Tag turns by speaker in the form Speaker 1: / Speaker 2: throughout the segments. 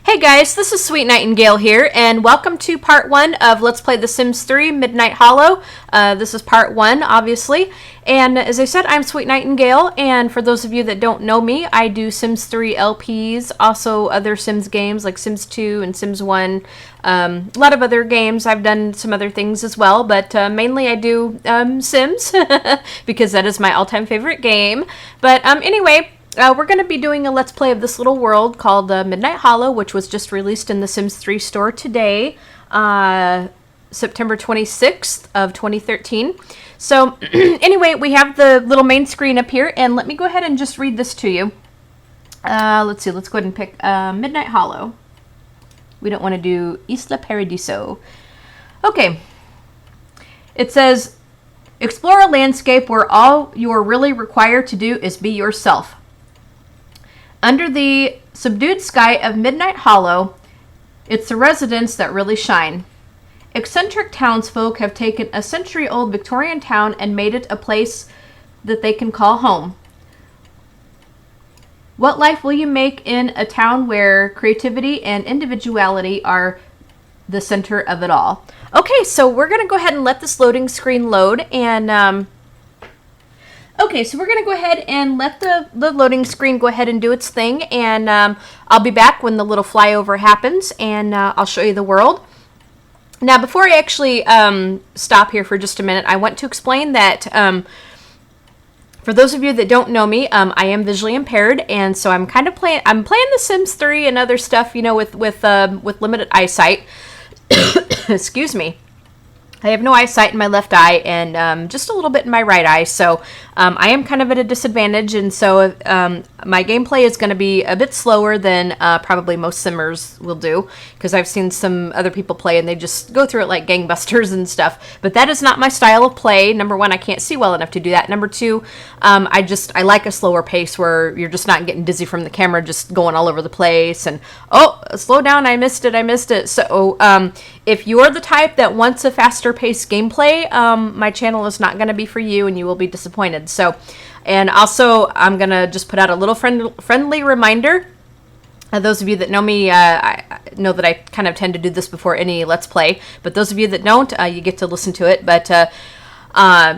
Speaker 1: Hey guys, this is Sweet Nightingale here, and welcome to part 1 of Let's Play The Sims 3 Midnight Hollow. This is part 1, obviously, and as I said, I'm Sweet Nightingale, and for those of you that don't know me, I do Sims 3 LPs, also other Sims games like Sims 2 and Sims 1, a lot of other games. I've done some other things as well, but mainly I do Sims, because that is my all-time favorite game. But anyway, we're going to be doing a Let's Play of this little world called Midnight Hollow, which was just released in the Sims 3 store today, September 26th of 2013. So anyway, we have the little main screen up here, and let me go ahead and just read this to you. Let's see, let's go ahead and pick Midnight Hollow. We don't want to do Isla Paradiso. Okay. It says, explore a landscape where all you are really required to do is be yourself. Under the subdued sky of Midnight Hollow, it's the residents that really shine. Eccentric townsfolk have taken a century-old Victorian town and made it a place that they can call home. What life will you make in a town where creativity and individuality are the center of it all? Okay, so we're going to go ahead and let this loading screen load, and okay, so we're going to go ahead and let the loading screen go ahead and do its thing, and I'll be back when the little flyover happens, and I'll show you the world. Now, before I actually stop here for just a minute, I want to explain that for those of you that don't know me, I am visually impaired, and so I'm kind of playing The Sims 3 and other stuff, you know, with limited eyesight. Excuse me. I have no eyesight in my left eye and just a little bit in my right eye, so I am kind of at a disadvantage, and so my gameplay is going to be a bit slower than probably most simmers will do, because I've seen some other people play and they just go through it like gangbusters and stuff, but that is not my style of play. Number one, I can't see well enough to do that. Number two, I like a slower pace where you're just not getting dizzy from the camera just going all over the place, and oh, slow down, I missed it. So if you're the type that wants a faster paced gameplay, my channel is not going to be for you, and you will be disappointed. So, and also I'm going to just put out a little friendly reminder. Those of you that know me, I know that I kind of tend to do this before any Let's Play, but those of you that don't, you get to listen to it. But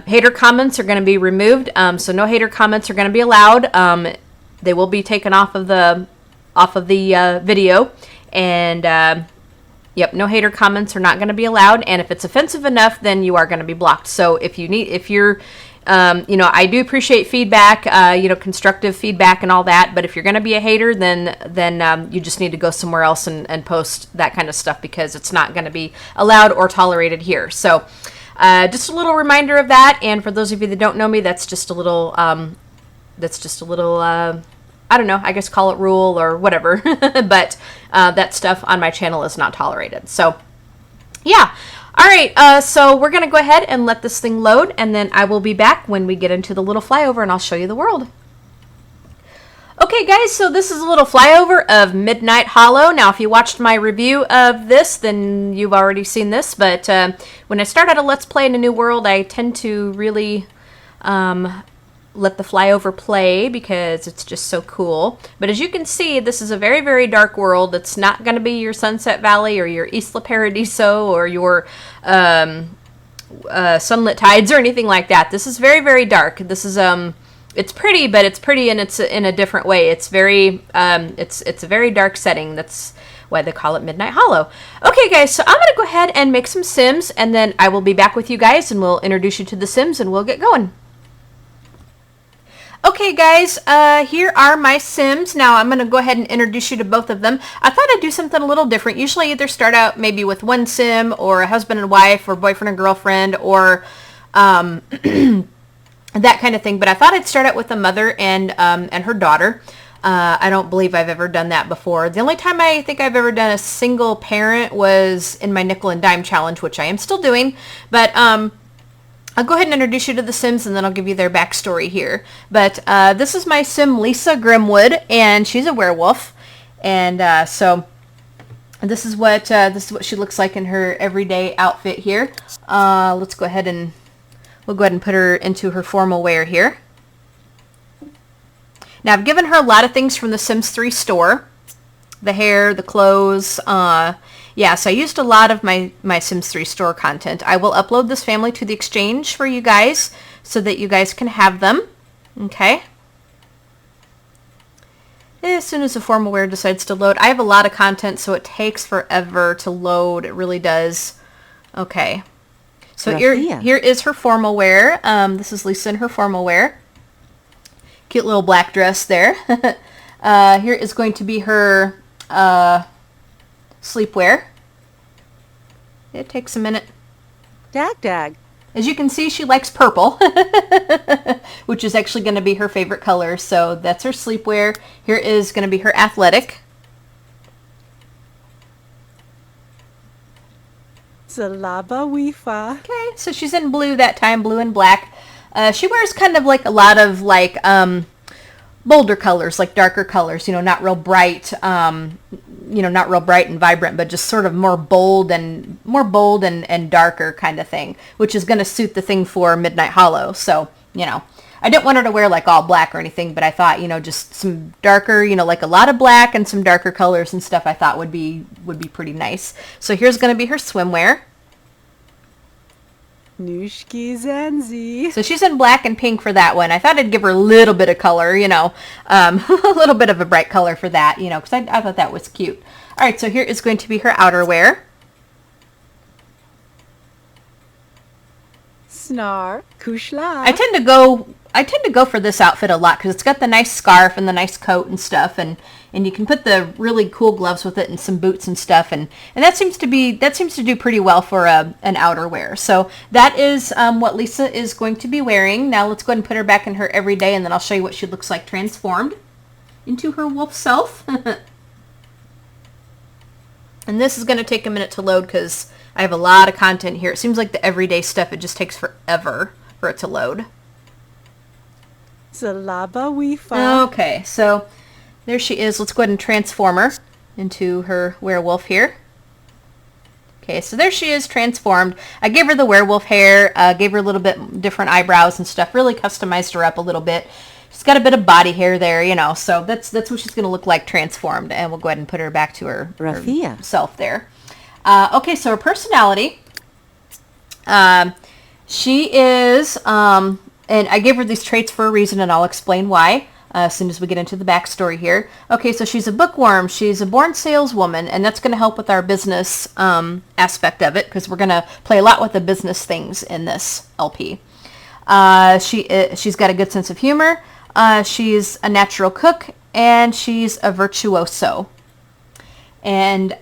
Speaker 1: hater comments are going to be removed, so no hater comments are going to be allowed. They will be taken off of the video, and yep, no hater comments are not going to be allowed, and if it's offensive enough, then you are going to be blocked. So if you're you know, I do appreciate feedback, you know, constructive feedback and all that, but if you're going to be a hater, then you just need to go somewhere else and post that kind of stuff, because it's not going to be allowed or tolerated here. So just a little reminder of that, and for those of you that don't know me, that's just a little, I don't know, I guess call it rule or whatever, but that stuff on my channel is not tolerated. So, yeah. All right, so we're going to go ahead and let this thing load, and then I will be back when we get into the little flyover, and I'll show you the world. Okay, guys, so this is a little flyover of Midnight Hollow. Now, if you watched my review of this, then you've already seen this, but when I start out a Let's Play in a new world, I tend to really let the flyover play because it's just so cool. But as you can see, this is a very, very dark world. It's not going to be your Sunset Valley or your Isla Paradiso or your Sunlit Tides or anything like that. This is very, very dark. This is it's pretty, but it's pretty and it's in a different way. It's very it's a very dark setting. That's why they call it Midnight Hollow. Okay, guys, so I'm going to go ahead and make some Sims, and then I will be back with you guys, and we'll introduce you to the Sims, and we'll get going. Okay, guys, here are my Sims. Now, I'm going to go ahead and introduce you to both of them. I thought I'd do something a little different. Usually I either start out maybe with one Sim, or a husband and wife, or boyfriend and girlfriend, or that kind of thing. But I thought I'd start out with a mother and her daughter. I don't believe I've ever done that before. The only time I think I've ever done a single parent was in my nickel and dime challenge, which I am still doing. But I'll go ahead and introduce you to the Sims, and then I'll give you their backstory here. But this is my Sim, Lisa Grimwood, and she's a werewolf. And so this is what she looks like in her everyday outfit here. Let's go ahead and we'll go ahead and put her into her formal wear here. Now, I've given her a lot of things from the Sims 3 store. the hair, the clothes. Yeah, so I used a lot of my Sims 3 store content. I will upload this family to the exchange for you guys so that you guys can have them. Okay. As soon as the formalware decides to load. I have a lot of content, so it takes forever to load. It really does. Okay. So here is her formalwear. This is Lisa in her formalwear. Cute little black dress there. Here is going to be her sleepwear. It takes a minute.
Speaker 2: Dag.
Speaker 1: As you can see, she likes purple, which is actually going to be her favorite color. So that's her sleepwear. Here is going to be her athletic.
Speaker 2: Zalaba Wifa.
Speaker 1: Okay, so she's in blue that time, blue and black. She wears kind of like a lot of like bolder colors, like darker colors, not real bright, not real bright and vibrant, but just sort of more bold and darker kind of thing, which is going to suit the thing for Midnight Hollow. So, I didn't want her to wear like all black or anything, but I thought, just some darker, like a lot of black and some darker colors and stuff I thought would be pretty nice. So here's going to be her swimwear.
Speaker 2: Nushki Zanzi.
Speaker 1: So she's in black and pink for that one. I thought I'd give her a little bit of color, a little bit of a bright color for that, because I thought that was cute. All right, so here is going to be her outerwear.
Speaker 2: Snar Kushla.
Speaker 1: I tend to go for this outfit a lot because it's got the nice scarf and the nice coat and stuff, and you can put the really cool gloves with it and some boots and stuff, and that seems to do pretty well for an outerwear. So that is what Lisa is going to be wearing. Now let's go ahead and put her back in her everyday, and then I'll show you what she looks like transformed into her wolf self. And this is going to take a minute to load because I have a lot of content here. It seems like the everyday stuff, it just takes forever for it to load.
Speaker 2: Zalaba Wifa.
Speaker 1: Okay, so there she is. Let's go ahead and transform her into her werewolf here. Okay, so there she is transformed. I gave her the werewolf hair, gave her a little bit different eyebrows and stuff, really customized her up a little bit. She's got a bit of body hair there, so that's what she's going to look like transformed, and we'll go ahead and put her back to her self there. Okay, so her personality, she is, and I gave her these traits for a reason, and I'll explain why as soon as we get into the backstory here. Okay, so she's a bookworm. She's a born saleswoman, and that's going to help with our business aspect of it because we're going to play a lot with the business things in this LP. She's got a good sense of humor. She's a natural cook, and she's a virtuoso. And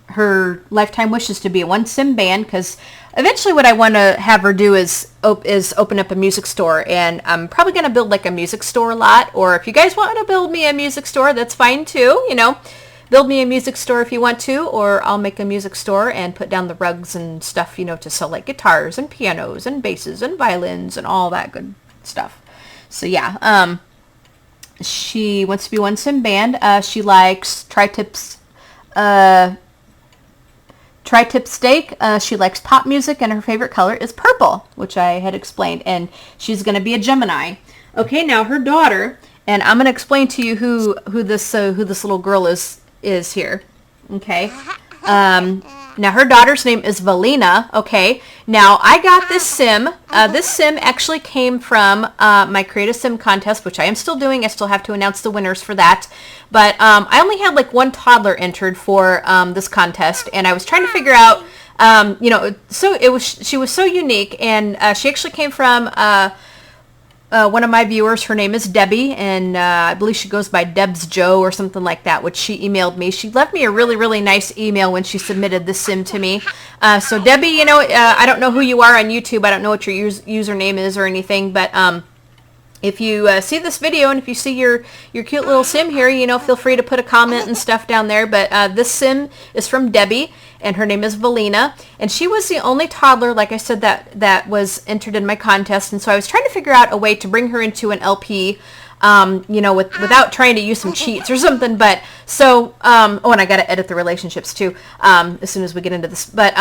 Speaker 1: her lifetime wish is to be a one sim band because eventually what I want to have her do is open up a music store, and I'm probably going to build like a music store lot, or if you guys want to build me a music store, that's fine too, build me a music store if you want to, or I'll make a music store and put down the rugs and stuff, to sell like guitars and pianos and basses and violins and all that good stuff. So yeah, she wants to be one sim band. She likes tri-tip steak. She likes pop music, and her favorite color is purple, which I had explained. And she's going to be a Gemini. Okay, now her daughter, and I'm going to explain to you who this little girl is here. Okay. Now her daughter's name is Valeena. Okay. Now I got this sim. This sim actually came from my Create a Sim contest, which I am still doing. I still have to announce the winners for that. But I only had like one toddler entered for this contest, and I was trying to figure out, she was so unique, and she actually came from one of my viewers. Her name is Debby, and I believe she goes by Deb's Joe or something like that, which she emailed me. She left me a really, really nice email when she submitted this sim to me. So Debby, I don't know who you are on YouTube. I don't know what your username is or anything, but if you see this video and if you see your cute little sim here, feel free to put a comment and stuff down there. But this sim is from Debby, and her name is Valeena, and she was the only toddler, like I said, that was entered in my contest. And so I was trying to figure out a way to bring her into an LP, without trying to use some cheats or something. But so, and I got to edit the relationships too, as soon as we get into this. But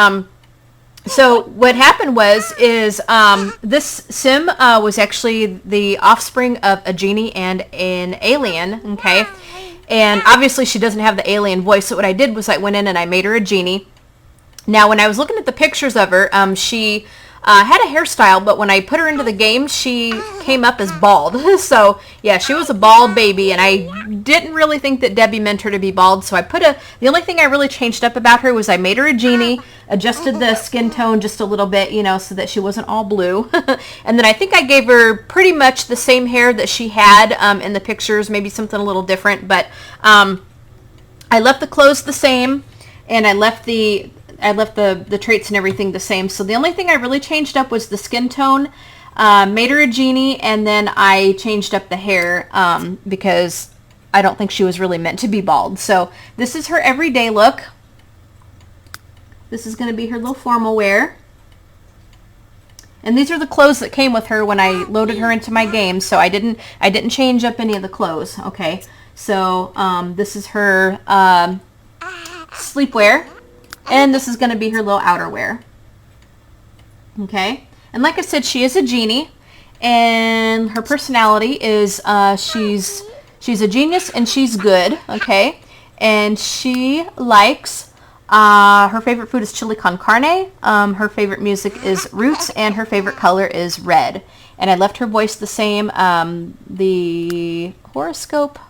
Speaker 1: so what happened is this sim was actually the offspring of a genie and an alien. Okay. And obviously she doesn't have the alien voice. So what I did was I went in and I made her a genie. Now, when I was looking at the pictures of her, she had a hairstyle, but when I put her into the game, she came up as bald. So, yeah, she was a bald baby, and I didn't really think that Debbie meant her to be bald, so the only thing I really changed up about her was I made her a genie, adjusted the skin tone just a little bit, so that she wasn't all blue. And then I think I gave her pretty much the same hair that she had in the pictures, maybe something a little different, but I left the clothes the same, and I left the traits and everything the same. So the only thing I really changed up was the skin tone, made her a genie, and then I changed up the hair because I don't think she was really meant to be bald. So this is her everyday look. This is going to be her little formal wear. And these are the clothes that came with her when I loaded her into my game. So I didn't change up any of the clothes. Okay. So this is her sleepwear. And this is going to be her little outerwear. Okay. And like I said, she is a genie. And her personality is she's a genius and she's good. Okay. And she likes, her favorite food is chili con carne. Her favorite music is roots. And her favorite color is red. And I left her voice the same. The horoscope.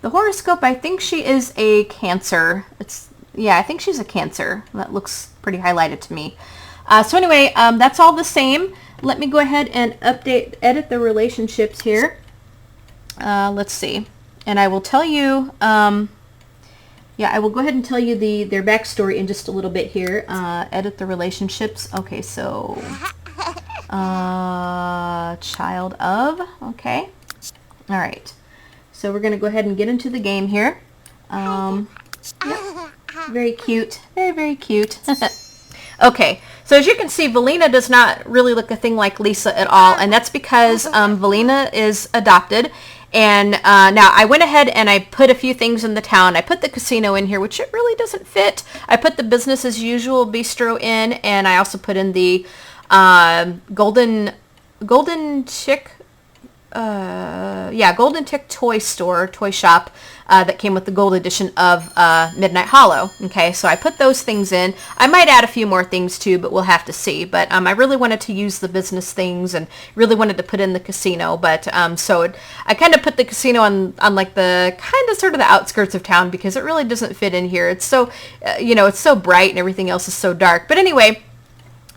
Speaker 1: The horoscope, I think she is a Cancer. I think she's a Cancer. That looks pretty highlighted to me. So anyway, that's all the same. Let me go ahead and edit the relationships here. Let's see. And I will tell you, I will go ahead and tell you their backstory in just a little bit here. Edit the relationships. Okay, so, child of, okay. All right. So we're going to go ahead and get into the game here. Yep. Very cute. Very, very cute. Okay. So as you can see, Valeena does not really look a thing like Lisa at all. And that's because Valeena is adopted. And now I went ahead and I put a few things in the town. I put the casino in here, which it really doesn't fit. I put the business as usual bistro in. And I also put in the Golden Chick... Golden Tick toy shop that came with the gold edition of Midnight Hollow. Okay, so I put those things in. I might add a few more things too, but we'll have to see. But I really wanted to use the business things and really wanted to put in the casino. But I kind of put the casino on like the kind of sort of the outskirts of town because it really doesn't fit in here. It's so, it's so bright and everything else is so dark. But anyway,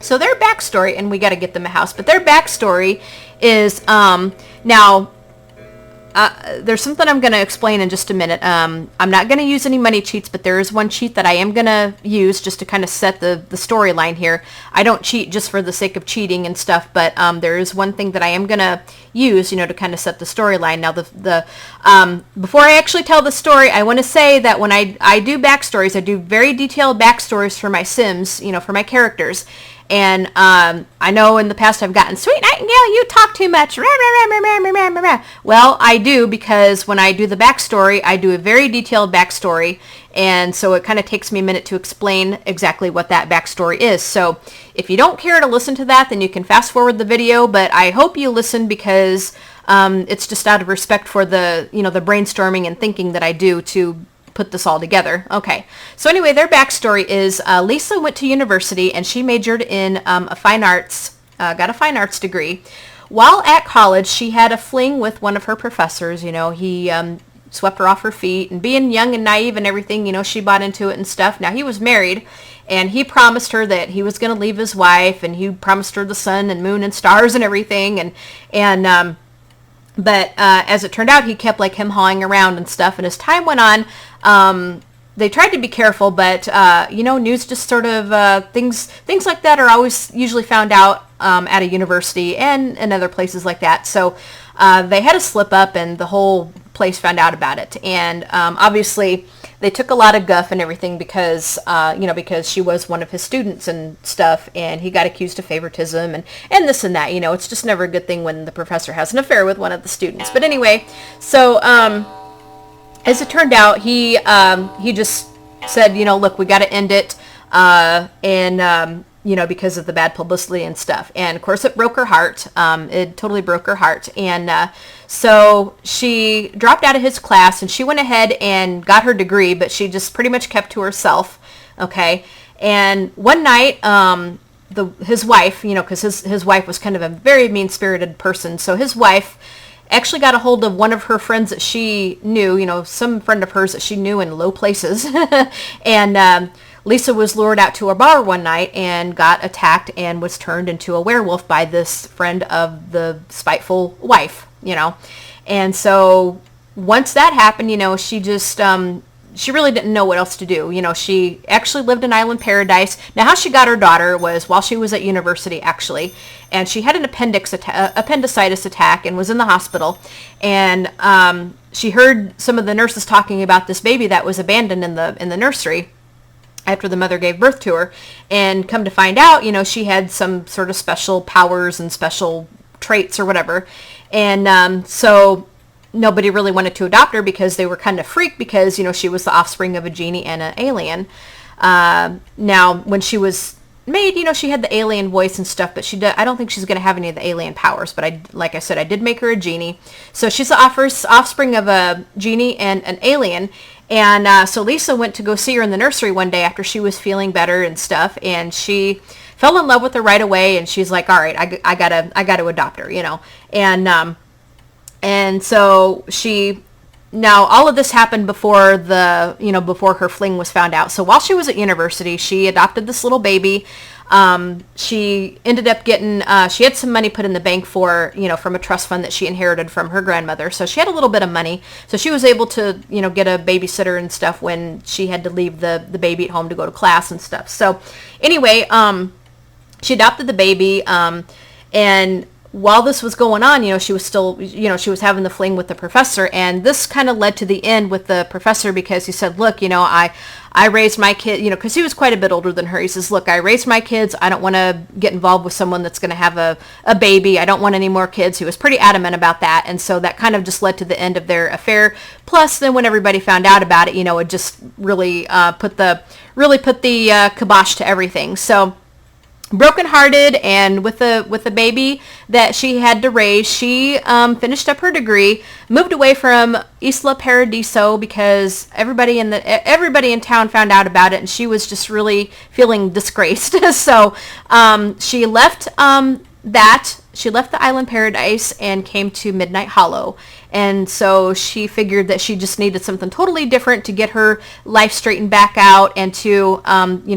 Speaker 1: so their backstory, and we got to get them a house, but their backstory is, there's something I'm going to explain in just a minute. I'm not going to use any money cheats, but there is one cheat that I am going to use just to kind of set the storyline here. I don't cheat just for the sake of cheating and stuff, but there is one thing that I am going to use, to kind of set the storyline. Now, before I actually tell the story, I want to say that when I do backstories, I do very detailed backstories for my Sims, for my characters. And I know in the past I've gotten, "Sweet Nightingale, you talk too much." Well, I do, because when I do the backstory, I do a very detailed backstory. And so it kind of takes me a minute to explain exactly what that backstory is. So if you don't care to listen to that, then you can fast forward the video. But I hope you listen because it's just out of respect for the brainstorming and thinking that I do to put this all together. Okay, so anyway, their backstory is Lisa went to university and she majored in got a fine arts degree. While at college, she had a fling with one of her professors. He swept her off her feet, and being young and naive and everything, she bought into it and stuff. Now, he was married, and he promised her that he was going to leave his wife, and he promised her the sun and moon and stars and everything, but as it turned out, he kept like him hawing around and stuff. And as time went on, they tried to be careful, but news just sort of things like that are always usually found out at a university and other places like that. So they had a slip up, and the whole place found out about it. And obviously, they took a lot of guff and everything because she was one of his students and stuff, and he got accused of favoritism and this and that. It's just never a good thing when the professor has an affair with one of the students. But anyway, so as it turned out, he just said, look, we got to end it. because of the bad publicity and stuff. And of course it broke her heart. It totally broke her heart. And so she dropped out of his class and she went ahead and got her degree, but she just pretty much kept to herself. Okay. And one night, his wife, because his wife was kind of a very mean-spirited person. So his wife actually got a hold of one of her friends that she knew, some friend of hers that she knew in low places. And Lisa was lured out to a bar one night and got attacked and was turned into a werewolf by this friend of the spiteful wife, And so once that happened, she just, she really didn't know what else to do. She actually lived in island paradise. Now, how she got her daughter was while she was at university, actually, and she had an appendicitis attack and was in the hospital. And she heard some of the nurses talking about this baby that was abandoned in the nursery after the mother gave birth to her. And come to find out, she had some sort of special powers and special traits or whatever. And so nobody really wanted to adopt her because they were kind of freaked because, she was the offspring of a genie and an alien. Now, when she was made, she had the alien voice and stuff, but I don't think she's going to have any of the alien powers. But like I said, I did make her a genie. So she's the offspring of a genie and an alien. And so Lisa went to go see her in the nursery one day after she was feeling better and stuff. And she fell in love with her right away. And she's like, all right, I gotta adopt her, And so now all of this happened before before her fling was found out. So while she was at university, she adopted this little baby. She ended up getting, she had some money put in the bank from a trust fund that she inherited from her grandmother. So she had a little bit of money. So she was able to, get a babysitter and stuff when she had to leave the baby at home to go to class and stuff. So anyway, she adopted the baby, and while this was going on, she was still, she was having the fling with the professor. And this kind of led to the end with the professor because he said, look, I raised my kid, because he was quite a bit older than her. He says, look, I raised my kids. I don't want to get involved with someone that's going to have a baby. I don't want any more kids. He was pretty adamant about that. And so that kind of just led to the end of their affair. Plus, then when everybody found out about it, it just really put the kibosh to everything. So brokenhearted and with a baby that she had to raise, she finished up her degree, moved away from Isla Paradiso because everybody in town found out about it, and she was just really feeling disgraced. So she left she left the island paradise and came to Midnight Hollow. And so she figured that she just needed something totally different to get her life straightened back out and to,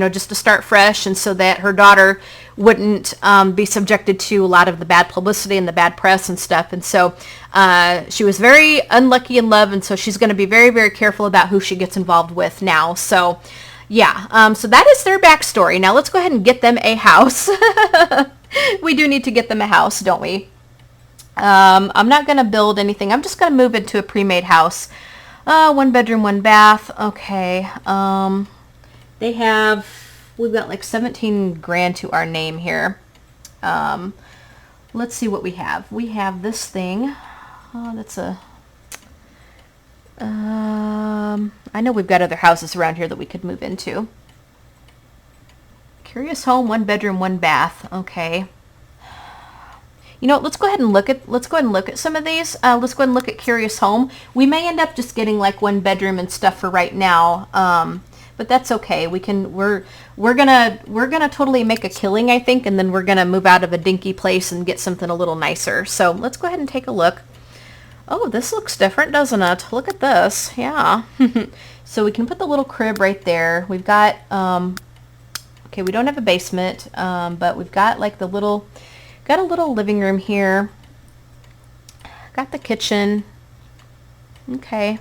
Speaker 1: just to start fresh, and so that her daughter wouldn't be subjected to a lot of the bad publicity and the bad press and stuff. And so she was very unlucky in love, and so she's going to be very, very careful about who she gets involved with now. So yeah, so that is their backstory. Now let's go ahead and get them a house. We do need to get them a house, don't we? I'm not going to build anything. I'm just going to move into a pre-made house. 1 bedroom, 1 bath. Okay. We've got like 17 grand to our name here. Let's see what we have. We have this thing. Oh, that's I know we've got other houses around here that we could move into. Curious home, 1 bedroom, 1 bath. Okay. Let's go ahead and look at some of these. Let's go ahead and look at Curious Home. We may end up just getting like 1 bedroom and stuff for right now. But that's okay. We're gonna totally make a killing, I think, and then we're gonna move out of a dinky place and get something a little nicer. So let's go ahead and take a look. Oh, this looks different, doesn't it? Look at this. Yeah. So we can put the little crib right there. We've got okay, we don't have a basement, but we've got like a little living room here. Got the kitchen. Okay.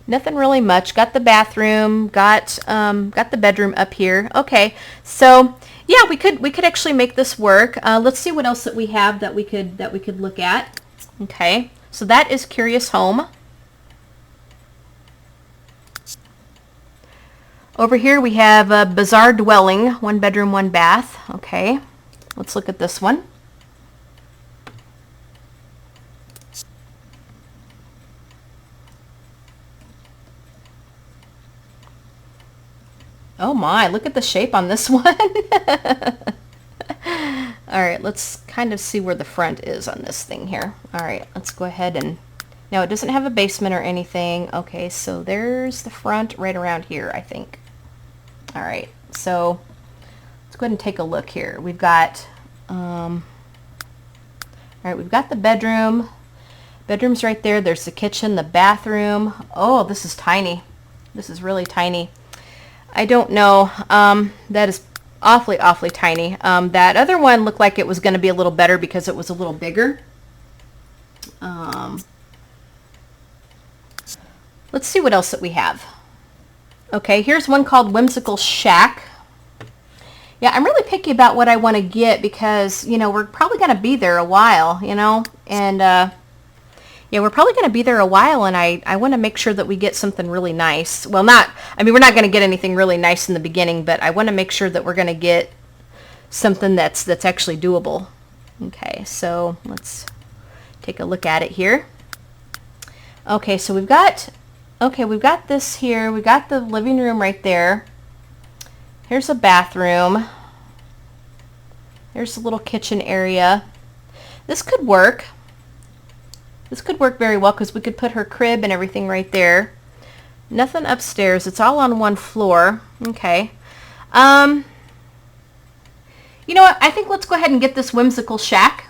Speaker 1: Nothing really much. Got the bathroom. Got the bedroom up here. Okay. So yeah, we could actually make this work. Let's see what else that we have that we could look at. Okay. So that is Curious Home. Over here we have a Bizarre Dwelling, 1 bedroom, 1 bath. Okay. Let's look at this one. Oh my, look at the shape on this one. All right, let's kind of see where the front is on this thing here. All right, let's go ahead and... Now, it doesn't have a basement or anything. Okay, so there's the front right around here, I think. All right, so let's go ahead and take a look here. We've got... all right, we've got the bedroom. Bedroom's right there. There's the kitchen, the bathroom. Oh, this is tiny. This is really tiny. I don't know. That is awfully, awfully tiny. That other one looked like it was going to be a little better because it was a little bigger. Let's see what else that we have. Okay, here's one called Whimsical Shack. Yeah, I'm really picky about what I want to get because, you know, we're probably going to be there a while, you know, and yeah, we're probably going to be there a while, and I want to make sure that we get something really nice. Well, I mean, we're not going to get anything really nice in the beginning, but I want to make sure that we're going to get something that's actually doable. Okay, so let's take a look at it here. Okay, so we've got this here. We've got the living room right there. Here's a bathroom. There's a little kitchen area. This could work. This could work very well because we could put her crib and everything right there. Nothing upstairs. It's all on one floor. Okay. You know what? I think let's go ahead and get this Whimsical Shack.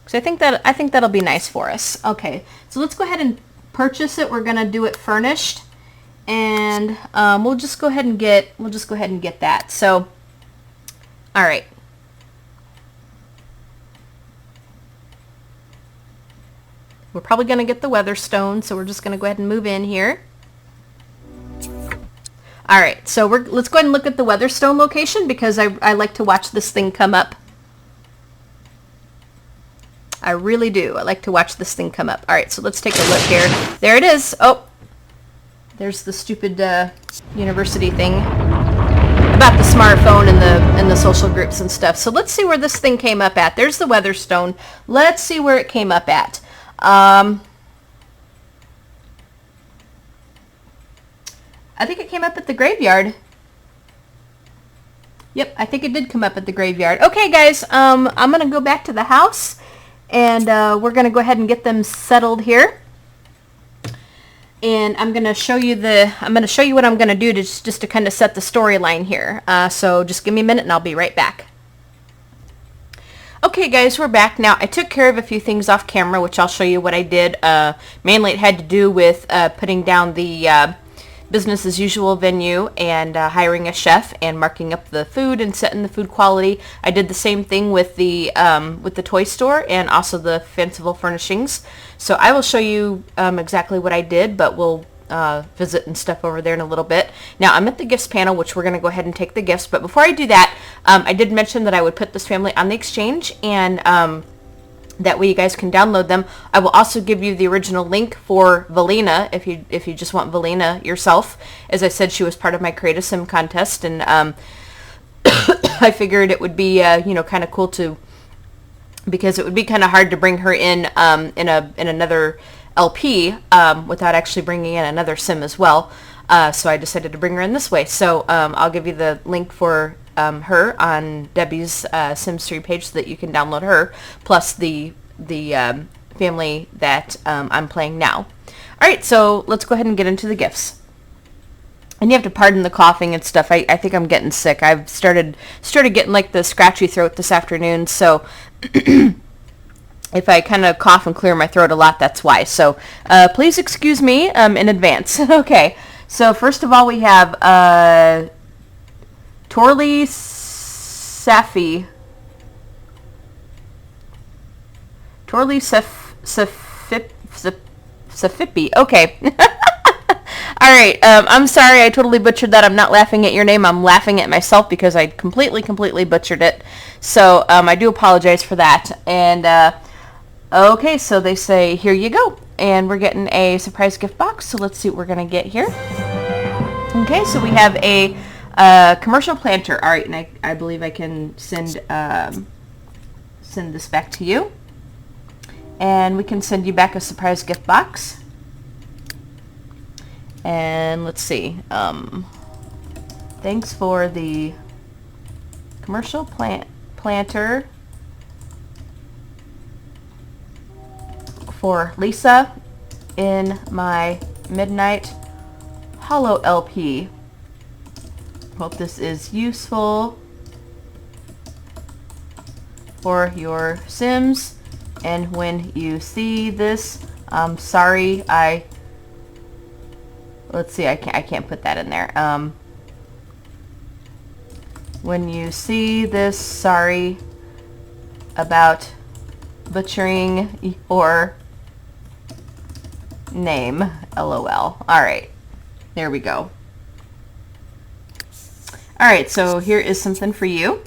Speaker 1: So I think that'll be nice for us. Okay. So let's go ahead and purchase it. We're gonna do it furnished, and we'll just go ahead and get that. So, all right. We're probably going to get the Weatherstone, so we're just going to go ahead and move in here. All right, so let's go ahead and look at the Weatherstone location because I like to watch this thing come up. I really do. I like to watch this thing come up. All right, so let's take a look here. There it is. Oh, there's the stupid university thing about the smartphone and the social groups and stuff. So let's see where this thing came up at. There's the Weatherstone. Let's see where it came up at. I think it came up at the graveyard. Yep, I think it did come up at the graveyard. Okay, guys, I'm going to go back to the house, and we're going to go ahead and get them settled here. And I'm going to show you what I'm going to do just to kind of set the storyline here. So just give me a minute, and I'll be right back. Okay, guys, we're back now. I took care of a few things off camera, which I'll show you what I did. Mainly it had to do with putting down the business as usual venue and hiring a chef and marking up the food and setting the food quality. I did the same thing with the toy store and also the fanciful furnishings. So I will show you exactly what I did, but we'll visit and stuff over there in a little bit. Now I'm at the gifts panel, which we're going to go ahead and take the gifts. But before I do that, I did mention that I would put this family on the exchange, and that way you guys can download them. I will also give you the original link for Valeena if you just want Valeena yourself. As I said, she was part of my Create a Sim contest, and I figured it would be kind of cool because it would be kind of hard to bring her in another LP without actually bringing in another sim as well. So I decided to bring her in this way. So I'll give you the link for her on Debby's Sims 3 page so that you can download her, plus the family that I'm playing now. All right, so let's go ahead and get into the gifts. And you have to pardon the coughing and stuff. I think I'm getting sick. I've started getting like the scratchy throat this afternoon, so if I kind of cough and clear my throat a lot, that's why. So please excuse me in advance. Okay, so first of all, we have Torley Safi. Torley Safipi. Okay. All right. I'm sorry. I totally butchered that. I'm not laughing at your name. I'm laughing at myself because I completely butchered it. So I do apologize for that. And okay, so they say, here you go. And we're getting a surprise gift box. So let's see what we're going to get here. Okay, so we have a commercial planter. All right, and I believe I can send this back to you. And we can send you back a surprise gift box. And let's see. Thanks for the commercial planter for Lisa in my Midnight Hollow LP. Hope this is useful for your Sims. And when you see this, sorry, let's see, I can't put that in there. When you see this, sorry about butchering your name, LOL. All right, there we go. All right, so here is something for you.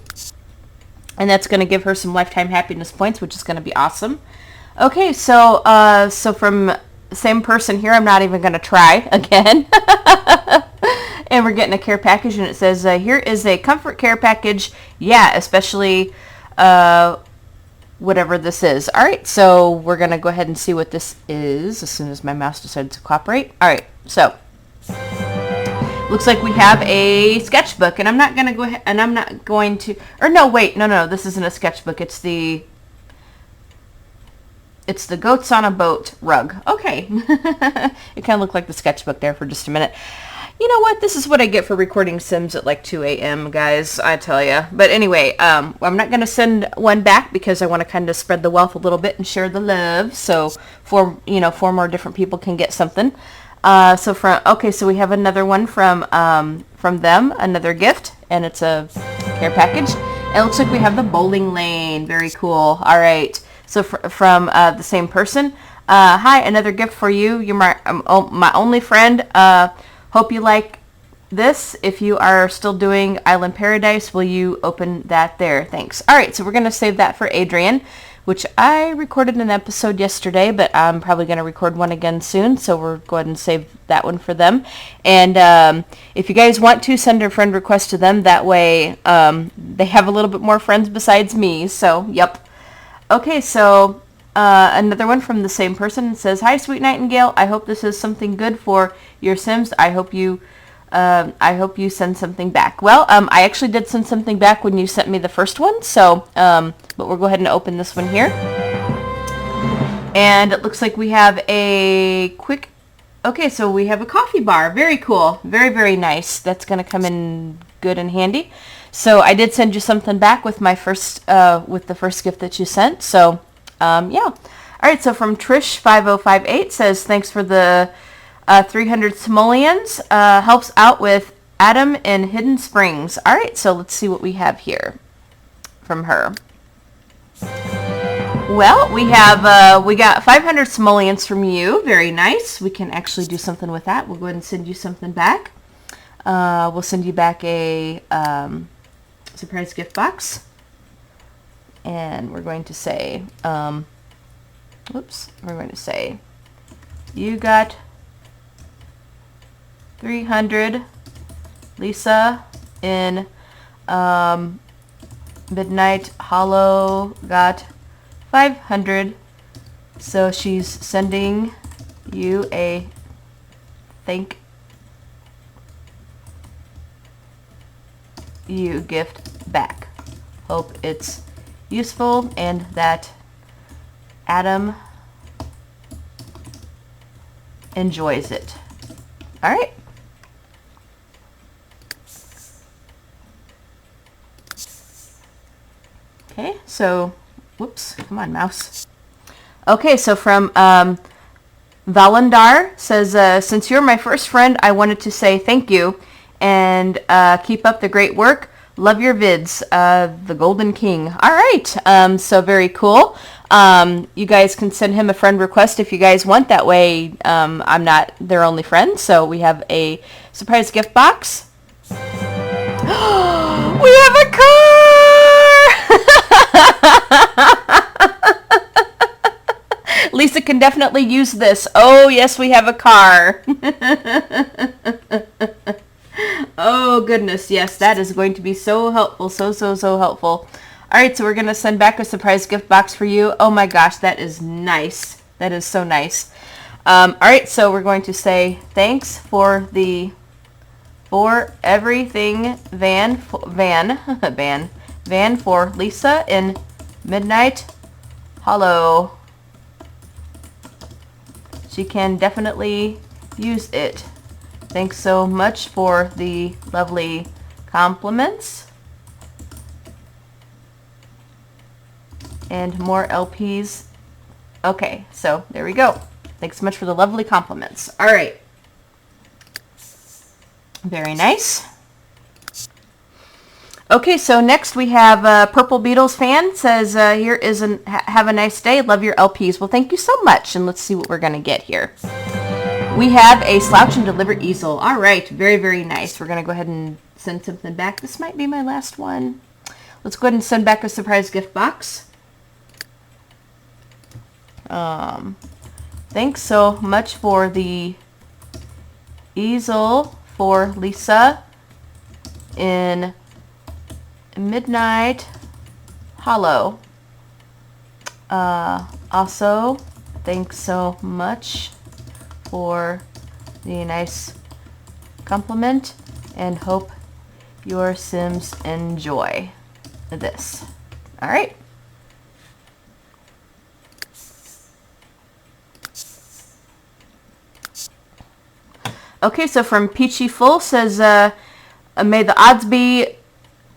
Speaker 1: And that's going to give her some lifetime happiness points, which is going to be awesome. Okay, so so from the same person here, I'm not even going to try again. And we're getting a care package, and it says, here is a comfort care package. Yeah, especially whatever this is. All right, so we're going to go ahead and see what this is as soon as my mouse decides to cooperate. All right, so looks like we have a sketchbook, and I'm not going to go ahead, and I'm not going to, or no, wait, no, this isn't a sketchbook. It's the goats on a boat rug. Okay. It kind of looked like the sketchbook there for just a minute. You know what? This is what I get for recording Sims at like 2 a.m., guys, I tell you. But anyway, I'm not going to send one back because I want to kind of spread the wealth a little bit and share the love. So four more different people can get something. So we have another one from them, another gift, and it's a care package. It looks like we have the bowling lane. Very cool. All right. So from the same person. Hi, another gift for you. You're my only friend. Hope you like this. If you are still doing Island Paradise, will you open that there? Thanks. All right, so we're going to save that for Adrian, which I recorded an episode yesterday, but I'm probably going to record one again soon, so we're going to save that one for them. And if you guys want to, send a friend request to them. That way they have a little bit more friends besides me, so yep. Okay, so another one from the same person says, hi, Sweet Nightingale. I hope this is something good for your Sims. I hope you send something back. Well, I actually did send something back when you sent me the first one. So, but we'll go ahead and open this one here. And it looks like we have okay, so we have a coffee bar. Very cool. Very, very nice. That's going to come in good and handy. So I did send you something back with my with the first gift that you sent. So, yeah. All right, so from Trish5058 says, thanks for the 300 simoleons. Helps out with Adam in Hidden Springs. All right, so let's see what we have here from her. Well, we got 500 simoleons from you. Very nice. We can actually do something with that. We'll go ahead and send you something back. We'll send you back a surprise gift box. And we're going to say, you got 300. Lisa in Midnight Hollow got 500. So she's sending you a thank you gift back. Hope it's useful and that Adam enjoys it. All right. Okay, so, whoops, come on, mouse. Okay, so from Valendar says, since you're my first friend, I wanted to say thank you and keep up the great work. Love your vids, the Golden King. All right, so very cool. You guys can send him a friend request if you guys want. That way I'm not their only friend. So we have a surprise gift box. We have a car! Lisa can definitely use this. Oh, yes, we have a car. Oh, goodness. Yes, that is going to be so helpful. So helpful. All right, so we're going to send back a surprise gift box for you. Oh, my gosh, that is nice. That is so nice. All right, so we're going to say thanks for the for everything Van for Lisa in Midnight Hollow. She can definitely use it. Thanks so much for the lovely compliments. And more LPs. Okay, so there we go. Thanks so much for the lovely compliments. All right. Very nice. Okay, so next we have Purple Beatles fan says, here is have a nice day. Love your LPs. Well, thank you so much. And let's see what we're going to get here. We have a Slouch and Deliver easel. All right, very, very nice. We're going to go ahead and send something back. This might be my last one. Let's go ahead and send back a surprise gift box. Thanks so much for the easel for Lisa in Midnight Hollow. Also, thanks so much for the nice compliment and hope your Sims enjoy this. All right. Okay, so from Peachy Full says, may the odds be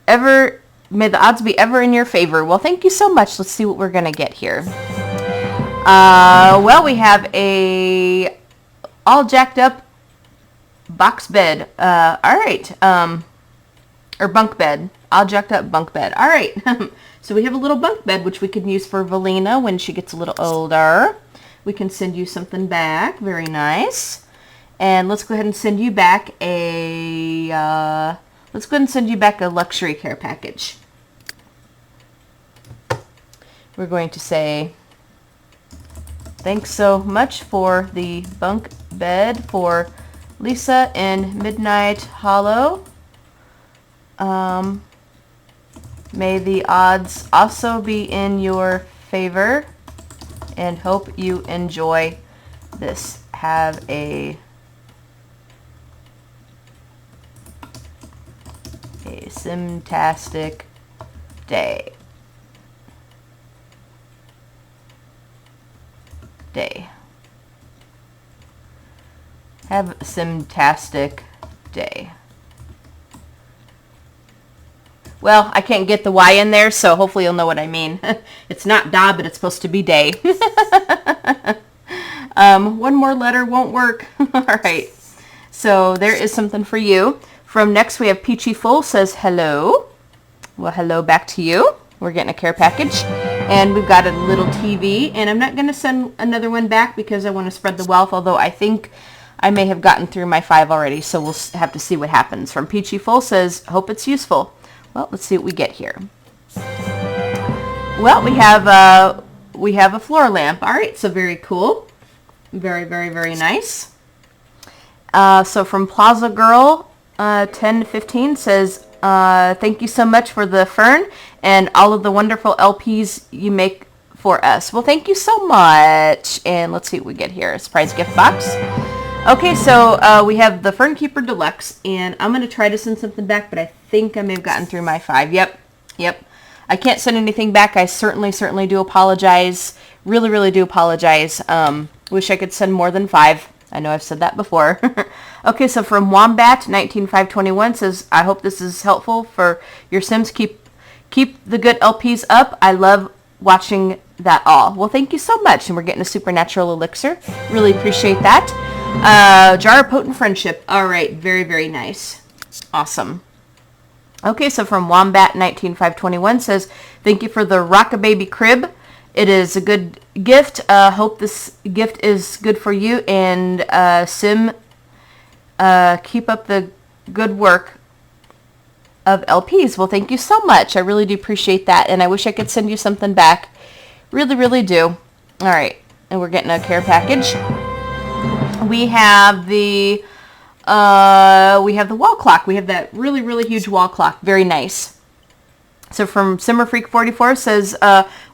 Speaker 1: ever in your favor. Well, thank you so much. Let's see what we're gonna get here. Well, we have a all jacked up box bed. All right. Or bunk bed. All jacked up bunk bed. All right. So we have a little bunk bed, which we could use for Valeena when she gets a little older. We can send you something back. Very nice. And let's go ahead and send you back a luxury care package. We're going to say, thanks so much for the bunk bed for Lisa in Midnight Hollow. May the odds also be in your favor and hope you enjoy this. Have a simtastic day. Have a simtastic day. Well, I can't get the Y in there, so hopefully you'll know what I mean. It's not da, but it's supposed to be day. One more letter won't work. All right. So there is something for you. From next, we have Peachy Full says hello. Well, hello back to you. We're getting a care package. And we've got a little TV. And I'm not going to send another one back because I want to spread the wealth, although I think I may have gotten through my 5 already, so we'll have to see what happens. From Peachy Full says, hope it's useful. Well, let's see what we get here. Well, we have a floor lamp. All right, so very cool. Very, very, very nice. So from Plaza Girl, 1015 says, thank you so much for the fern and all of the wonderful LPs you make for us. Well, thank you so much. And let's see what we get here. A surprise gift box. Okay, so we have the Fern Keeper Deluxe, and I'm going to try to send something back, but I think I may have gotten through my 5. Yep. I can't send anything back. I certainly do apologize. Really do apologize. Wish I could send more than 5. I know I've said that before. Okay, so from Wombat 19521 says, I hope this is helpful for your Sims. Keep the good LPs up. I love watching that all. Well, thank you so much. And we're getting a supernatural elixir. Really appreciate that. Jar of Potent Friendship. All right, very, very nice. Awesome. Okay, so from Wombat 19521 says, thank you for the Rock-a-Baby Crib. It is a good gift. Hope this gift is good for you. And Sim, keep up the good work of LPs. Well, thank you so much. I really do appreciate that. And I wish I could send you something back. Really do. All right. And we're getting a care package. We have the wall clock. We have that really huge wall clock. Very nice. So from Simmer Freak 44 says,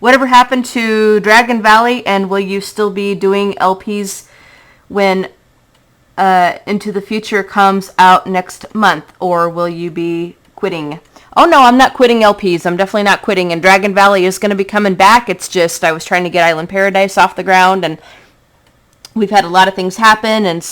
Speaker 1: whatever happened to Dragon Valley, and will you still be doing LPs when Into the Future comes out next month, or will you be quitting? Oh no, I'm not quitting LPs. I'm definitely not quitting, and Dragon Valley is going to be coming back. It's just I was trying to get Island Paradise off the ground, and we've had a lot of things happen, and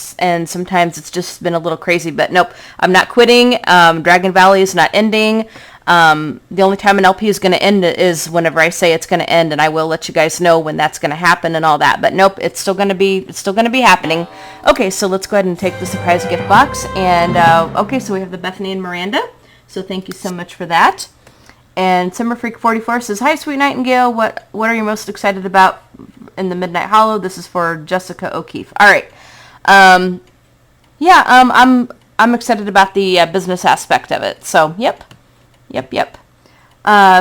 Speaker 1: sometimes it's just been a little crazy. But nope, I'm not quitting. Dragon Valley is not ending. The only time an LP is going to end is whenever I say it's going to end, and I will let you guys know when that's going to happen and all that. But nope, it's still going to be happening. Okay, so let's go ahead and take the surprise gift box. And okay, so we have the Bethany and Miranda. So thank you so much for that. And Summer Freak 44 says, "Hi, Sweet Nightingale. What are you most excited about in the Midnight Hollow?" This is for Jessica O'Keefe. All right. Yeah. I'm excited about the business aspect of it. So yep.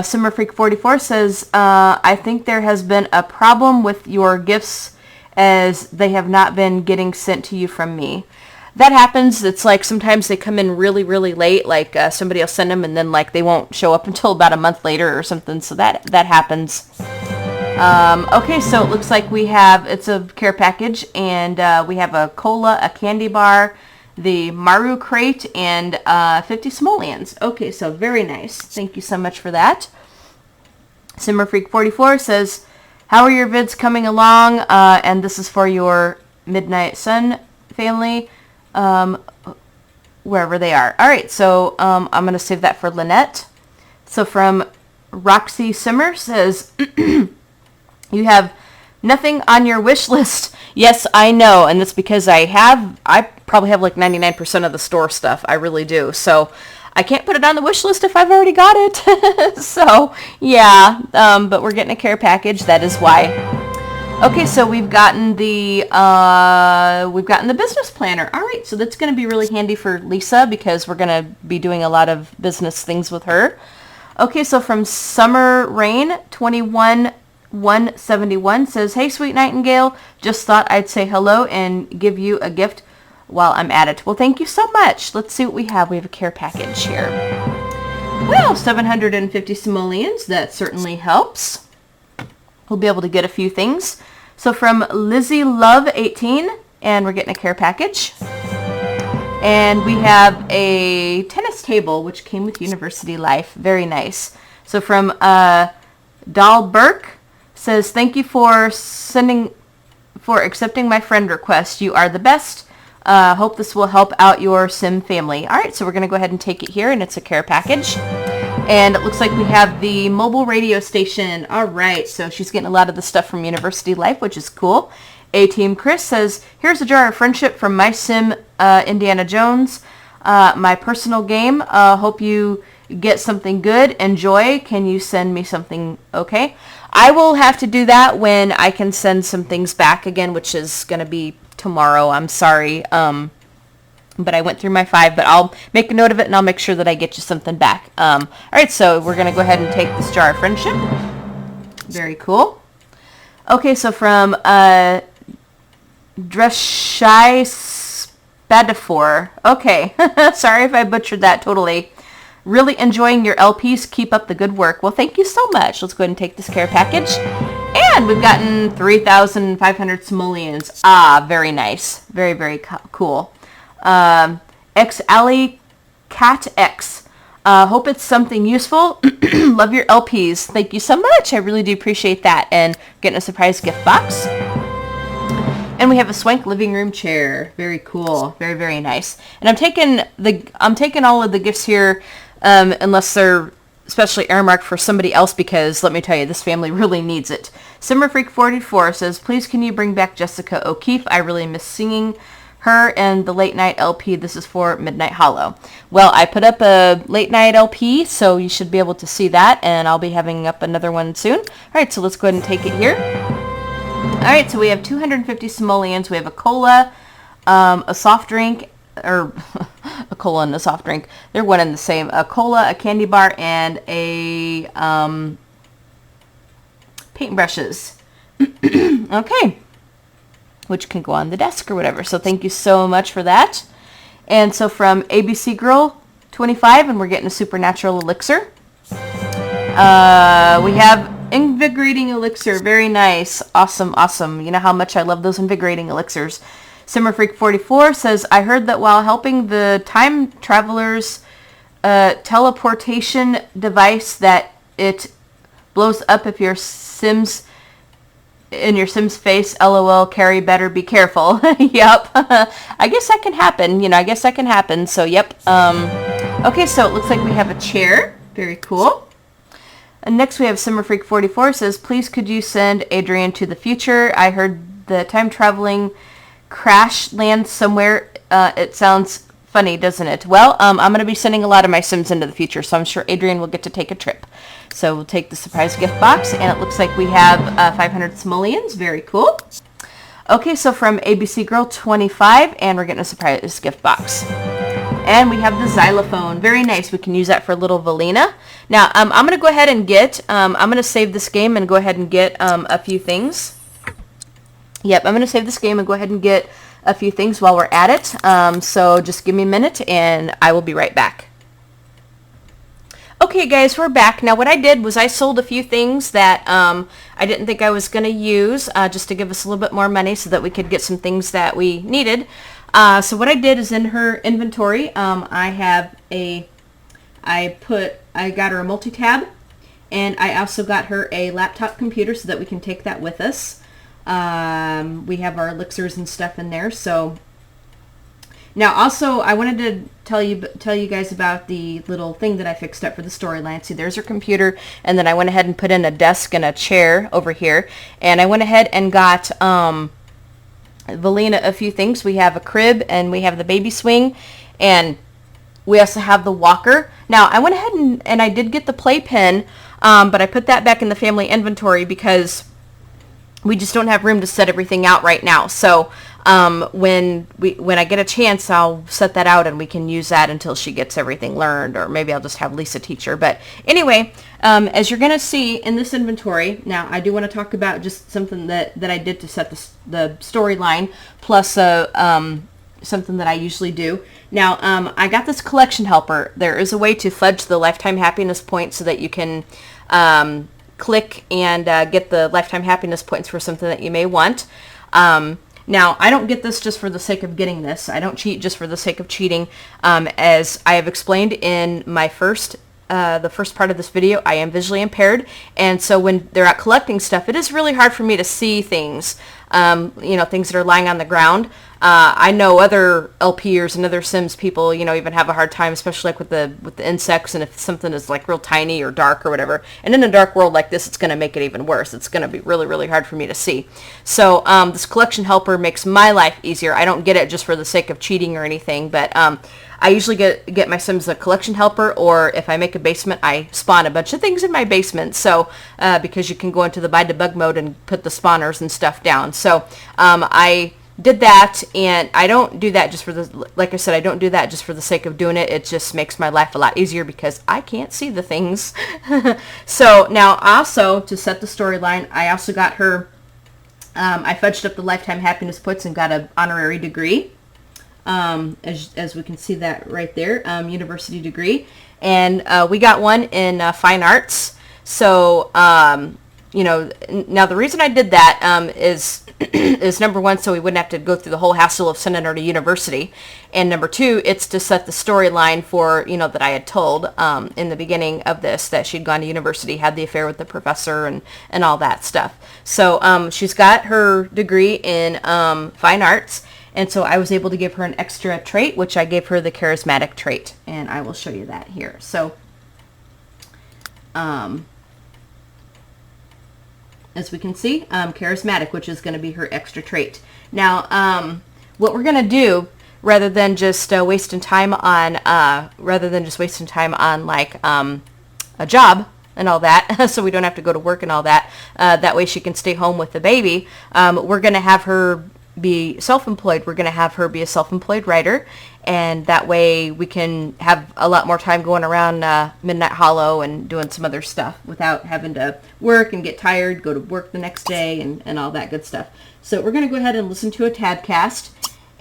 Speaker 1: Summer Freak 44 says, "I think there has been a problem with your gifts as they have not been getting sent to you from me." That happens. It's like sometimes they come in really, really late. Like somebody will send them and then like they won't show up until about a month later or something. So that happens. Okay, so it looks like it's a care package, and we have a cola, a candy bar, the Maru crate, and 50 simoleons. Okay, so very nice. Thank you so much for that. Simmer Freak 44 says, "How are your vids coming along?" And this is for your Midnight Sun family. Wherever they are. All right, so I'm going to save that for Lynette. So from Roxy Simmer says, "You have nothing on your wish list." Yes, I know, and that's because I probably have like 99% of the store stuff. I really do. So I can't put it on the wish list if I've already got it. So yeah, but we're getting a care package. That is why. Okay, so we've gotten the business planner. All right, so that's going to be really handy for Lisa because we're going to be doing a lot of business things with her. Okay, so from Summer Rain 21171 says, "Hey, Sweet Nightingale, just thought I'd say hello and give you a gift while I'm at it." Well, thank you so much. Let's see what we have. We have a care package here. Well, 750 simoleons. That certainly helps. We'll be able to get a few things. So from Lizzie Love 18, and we're getting a care package. And we have a tennis table, which came with University Life. Very nice. So from Dahl Burke says, "Thank you for accepting my friend request. You are the best. Hope this will help out your Sim family." All right, so we're going to go ahead and take it here, and it's a care package. And it looks like we have the mobile radio station. All right, so she's getting a lot of the stuff from University Life, which is cool. A-Team Chris says, "Here's a jar of friendship from my Sim, Indiana Jones. My personal game. Hope you get something good. Enjoy. Can you send me something okay?" I will have to do that when I can send some things back again, which is going to be tomorrow. I'm sorry. But I went through my 5, but I'll make a note of it and I'll make sure that I get you something back. All right, so we're going to go ahead and take this jar of friendship. Very cool. Okay, so from Dreshai Spadafor. Okay, sorry if I butchered that totally. "Really enjoying your LPs. Keep up the good work." Well, thank you so much. Let's go ahead and take this care package. And we've gotten 3,500 simoleons. Ah, very nice. Very, very cool. X Alley Cat X. Hope it's something useful. Love your LPs. Thank you so much. I really do appreciate that. And getting a surprise gift box. And we have a Swank living room chair. Very cool. Very, very nice. And I'm taking all of the gifts here, unless they're especially earmarked for somebody else, because let me tell you, this family really needs it. Simmer Freak 44 says, "Please can you bring back Jessica O'Keefe? I really miss singing her and the late night LP. This is for Midnight Hollow." Well, I put up a late night LP, so you should be able to see that, and I'll be having up another one soon. All right, so let's go ahead and take it here. All right, so we have 250 simoleons. We have a cola, a soft drink, or a cola and a soft drink. They're one and the same. A cola, a candy bar, and a paintbrushes. Okay. Which can go on the desk or whatever. So thank you so much for that. And so from ABC Girl 25, and we're getting a supernatural elixir. We have invigorating elixir. Very nice. Awesome, awesome. You know how much I love those invigorating elixirs. Simmerfreak44 says, I heard that while helping the time travelers teleportation device that it blows up if your Sims in your Sim's face. LOL, Carrie, better be careful. Yep. I guess that can happen. I guess that can happen. So, yep. Okay, so it looks like we have a chair. Very cool. And next we have Simmerfreak44 says, please could you send Adrian to the future? I heard the time traveling crash lands somewhere. It sounds funny, doesn't it? Well, I'm going to be sending a lot of my Sims into the future, so I'm sure Adrian will get to take a trip. So we'll take the surprise gift box, and it looks like we have 500 simoleons. Very cool. Okay, so from ABC Girl 25, and we're getting a surprise gift box. And we have the xylophone. Very nice. We can use that for little Valeena. Now, I'm going to go ahead and get, I'm going to save this game and go ahead and get a few things. Yep, I'm going to save this game and go ahead and get a few things while we're at it. So just give me a minute and I will be right back. Okay guys, we're back. Now what I did was I sold a few things that I didn't think I was going to use just to give us a little bit more money so that we could get some things that we needed. So what I did is in her inventory, I got her a multi-tab, and I also got her a laptop computer so that we can take that with us. We have our elixirs and stuff in there. So now also I wanted to tell you guys about the little thing that I fixed up for the storyline. See, there's her computer, and then I went ahead and put in a desk and a chair over here, and I went ahead and got Valeena a few things. We have a crib and we have the baby swing, and we also have the walker. Now I went ahead and I did get the playpen, but I put that back in the family inventory because we just don't have room to set everything out right now. So when I get a chance, I'll set that out and we can use that until she gets everything learned, or maybe I'll just have Lisa teach her. But anyway, as you're going to see in this inventory, now I do want to talk about just something that I did to set the storyline, plus something that I usually do. Now, I got this collection helper. There is a way to fudge the lifetime happiness points so that you can click and get the lifetime happiness points for something that you may want. Now, I don't get this just for the sake of getting this. I don't cheat just for the sake of cheating. As I have explained in my the first part of this video, I am visually impaired, and so when they're out collecting stuff, it is really hard for me to see things, things that are lying on the ground. I know other LPers and other Sims people, even have a hard time, especially like with the insects, and if something is like real tiny or dark or whatever. And in a dark world like this, it's going to make it even worse. It's going to be really, really hard for me to see. So this collection helper makes my life easier. I don't get it just for the sake of cheating or anything, but I usually get my Sims a collection helper, or if I make a basement, I spawn a bunch of things in my basement. So because you can go into the by debug mode and put the spawners and stuff down. So I did that, and I don't do that just for like I said, I don't do that just for the sake of doing it. It just makes my life a lot easier because I can't see the things. So now also to set the storyline, I also got her, I fudged up the lifetime happiness points and got an honorary degree. As we can see that right there, university degree, and we got one in fine arts. So now the reason I did that is number one, so we wouldn't have to go through the whole hassle of sending her to university, and number two, it's to set the storyline for that I had told in the beginning of this that she'd gone to university, had the affair with the professor, and all that stuff. So she's got her degree in fine arts. And so I was able to give her an extra trait, which I gave her the charismatic trait. And I will show you that here. So, as we can see, charismatic, which is going to be her extra trait. Now, what we're going to do, rather than just wasting time on like a job and all that, so we don't have to go to work and all that, that way she can stay home with the baby, we're going to have her be self-employed. We're going to have her be a self-employed writer, and that way we can have a lot more time going around Midnight Hollow and doing some other stuff without having to work and get tired, go to work the next day, and all that good stuff. So we're going to go ahead and listen to a tabcast,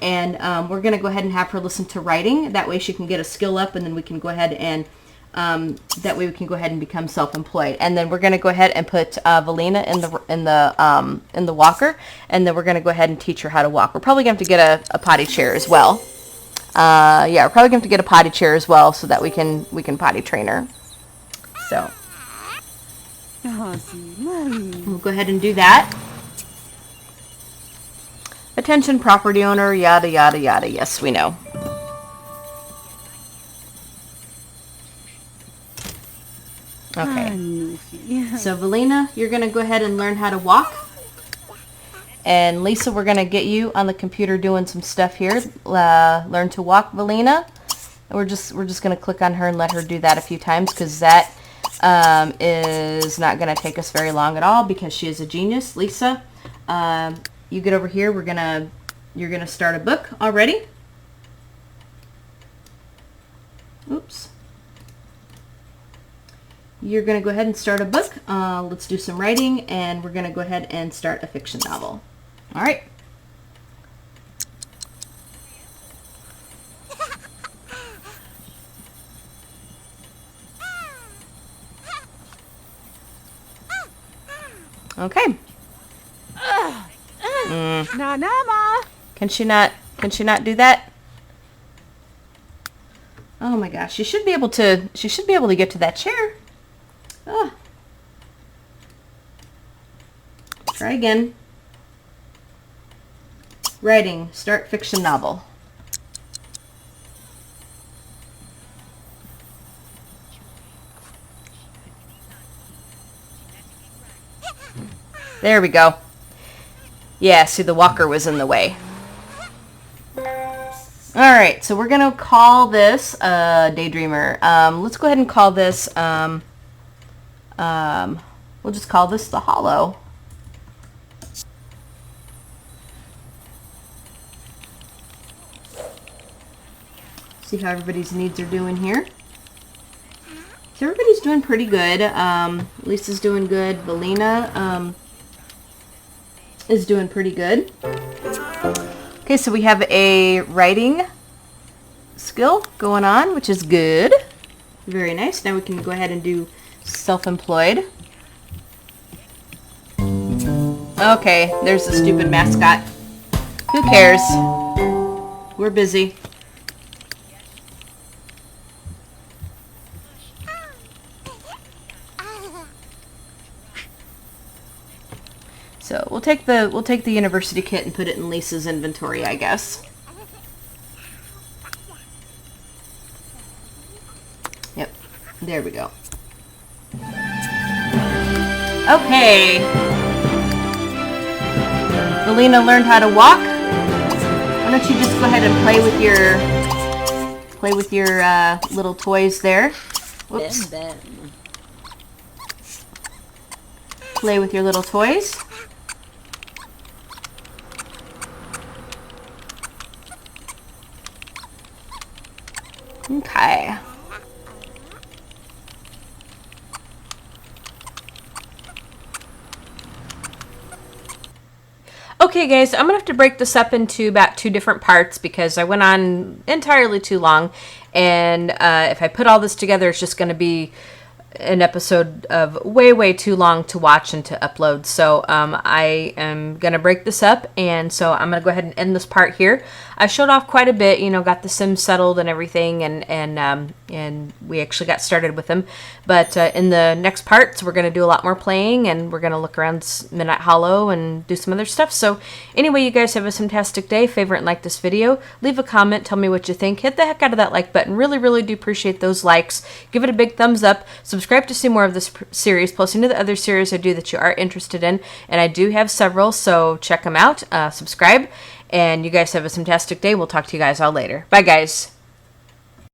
Speaker 1: and we're going to go ahead and have her listen to writing. That way she can get a skill up, and then we can go ahead and That way we can go ahead and become self-employed. And then we're going to go ahead and put Valeena in the walker, and then we're going to go ahead and teach her how to walk. We're probably going to have to get a potty chair as well. Yeah, we're probably going to have to get a potty chair as well so that we can potty train her. So we'll go ahead and do that. Attention property owner, yada, yada, yada. Yes, we know. Okay. So, Valeena, you're going to go ahead and learn how to walk. And Lisa, we're going to get you on the computer doing some stuff here. Learn to walk, Valeena. And we're just going to click on her and let her do that a few times, because that is not going to take us very long at all, because she is a genius. Lisa, you get over here. You're gonna start a book already. Oops. You're gonna go ahead and start a book. Let's do some writing, and we're gonna go ahead and start a fiction novel. All right. Okay.
Speaker 2: Nanama.
Speaker 1: Can she not do that? Oh my gosh, she should be able to get to that chair. Oh. Try again. Writing, start fiction novel. There we go. Yeah, see, the walker was in the way. Alright, so we're going to call this Daydreamer. Let's go ahead and call this, we'll just call this The Hollow. See how everybody's needs are doing here. So everybody's doing pretty good. Lisa's doing good. Valeena, is doing pretty good. Okay, so we have a writing skill going on, which is good. Very nice. Now we can go ahead and do self-employed. Okay, there's the stupid mascot. Who cares? We're busy. So we'll take the university kit and put it in Lisa's inventory, I guess. Yep, there we go. Okay. Valeena learned how to walk. Why don't you just go ahead and play with your little toys there. Whoops. Play with your little toys. Okay. Okay guys, I'm gonna have to break this up into about 2 different parts because I went on entirely too long, and if I put all this together, it's just gonna be an episode of way too long to watch and to upload. So I am gonna break this up, and so I'm gonna go ahead and end this part here. I showed off quite a bit, you know, got the Sims settled and everything, and we actually got started with them. But in the next parts, we're gonna do a lot more playing, and we're gonna look around Midnight Hollow and do some other stuff. So anyway, you guys have a fantastic day. Favorite and like this video. Leave a comment. Tell me what you think. Hit the heck out of that like button. Really do appreciate those likes. Give it a big thumbs up. Subscribe to see more of this series, plus any of the other series I do that you are interested in, and I do have several, so check them out. Subscribe, and you guys have a fantastic day. We'll talk to you guys all later. Bye, guys.